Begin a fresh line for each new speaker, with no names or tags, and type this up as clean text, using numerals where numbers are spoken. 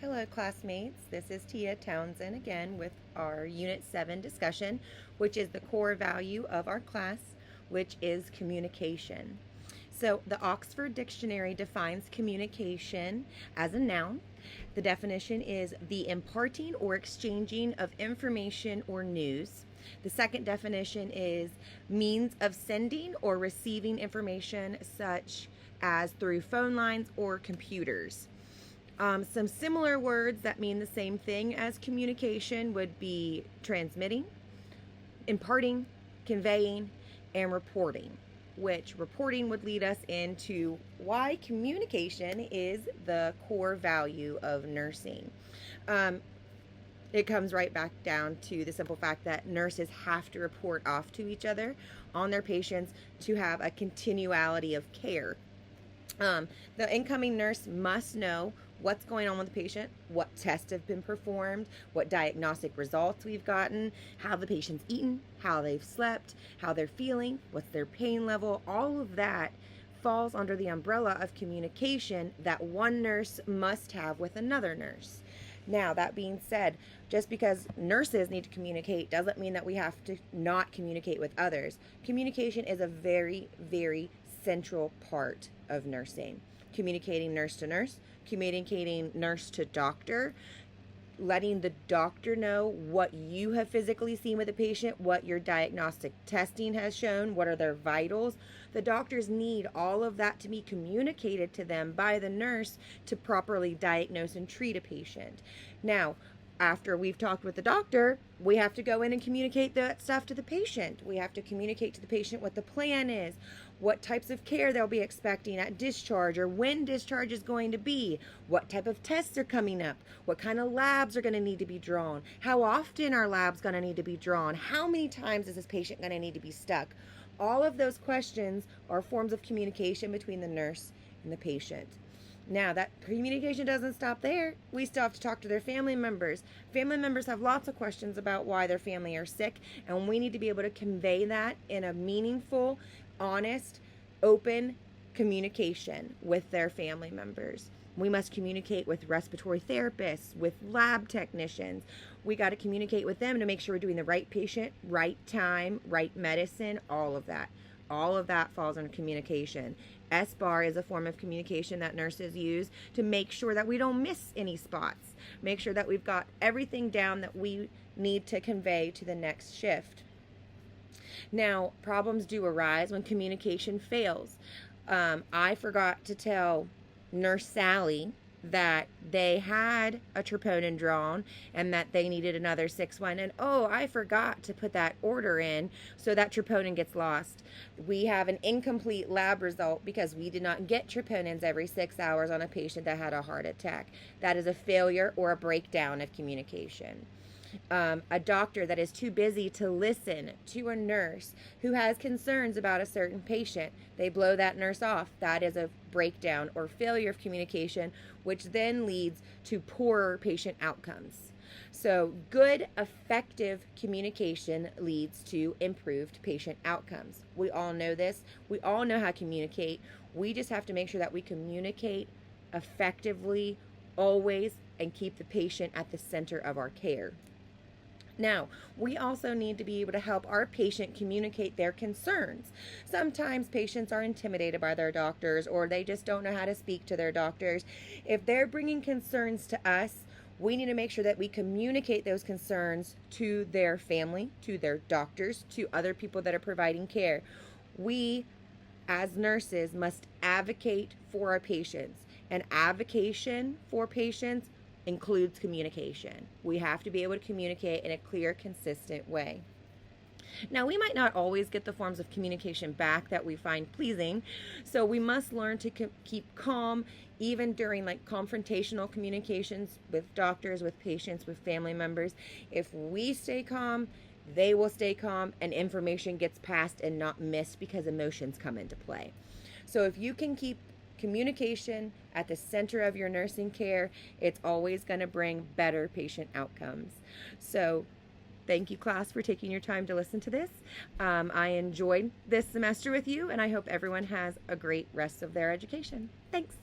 Hello, classmates. This is Tia Townsend again with our Unit 7 discussion, which is the core value of our class, which is communication. So, the Oxford Dictionary defines communication as a noun. The definition is the imparting or exchanging of information or news. The second definition is means of sending or receiving information, such as through phone lines or computers. Some similar words that mean the same thing as communication would be transmitting, imparting, conveying, and reporting, which reporting would lead us into why communication is the core value of nursing. It comes right back down to the simple fact that nurses have to report off to each other on their patients to have a continuality of care. The incoming nurse must know what's going on with the patient, what tests have been performed, what diagnostic results we've gotten, how the patient's eaten, how they've slept, how they're feeling, what's their pain level. All of that falls under the umbrella of communication that one nurse must have with another nurse. Now, that being said, just because nurses need to communicate doesn't mean that we have to not communicate with others. Communication is a very, very central part of nursing. Communicating nurse to nurse, communicating nurse to doctor, letting the doctor know what you have physically seen with the patient, what your diagnostic testing has shown, what are their vitals. The doctors need all of that to be communicated to them by the nurse to properly diagnose and treat a patient. Now, after we've talked with the doctor, we have to go in and communicate that stuff to the patient. We have to communicate to the patient what the plan is, what types of care they'll be expecting at discharge or when discharge is going to be, what type of tests are coming up, what kind of labs are going to need to be drawn, how often are labs going to need to be drawn, how many times is this patient going to need to be stuck. All of those questions are forms of communication between the nurse and the patient. Now, that communication doesn't stop there. We still have to talk to their family members. Family members have lots of questions about why their family are sick, and we need to be able to convey that in a meaningful, honest, open communication with their family members. We must communicate with respiratory therapists, with lab technicians. We got to communicate with them to make sure we're doing the right patient, right time, right medicine, all of that. All of that falls under communication. S-bar is a form of communication that nurses use to make sure that we don't miss any spots. Make sure that we've got everything down that we need to convey to the next shift. Now, problems do arise when communication fails. I forgot to tell Nurse Sally that they had a troponin drawn and that they needed another 6-1, and I forgot to put that order in, so that troponin gets lost. We have an incomplete lab result because we did not get troponins every 6 hours on a patient that had a heart attack. That is a failure or a breakdown of communication. A doctor that is too busy to listen to a nurse who has concerns about a certain patient, they blow that nurse off. That is a breakdown or failure of communication, which then leads to poorer patient outcomes. So good, effective communication leads to improved patient outcomes. We all know this. We all know how to communicate. We just have to make sure that we communicate effectively always and keep the patient at the center of our care. Now, we also need to be able to help our patient communicate their concerns. Sometimes patients are intimidated by their doctors, or they just don't know how to speak to their doctors. If they're bringing concerns to us, we need to make sure that we communicate those concerns to their family, to their doctors, to other people that are providing care. We, as nurses, must advocate for our patients. And advocation for patients includes communication. We have to be able to communicate in a clear, consistent way. Now, we might not always get the forms of communication back that we find pleasing, so we must learn to keep calm even during confrontational communications with doctors, with patients, with family members. If we stay calm, they will stay calm, and information gets passed and not missed because emotions come into play. So if you can keep communication at the center of your nursing care, it's always going to bring better patient outcomes. So thank you, class, for taking your time to listen to this. I enjoyed this semester with you, and I hope everyone has a great rest of their education. Thanks.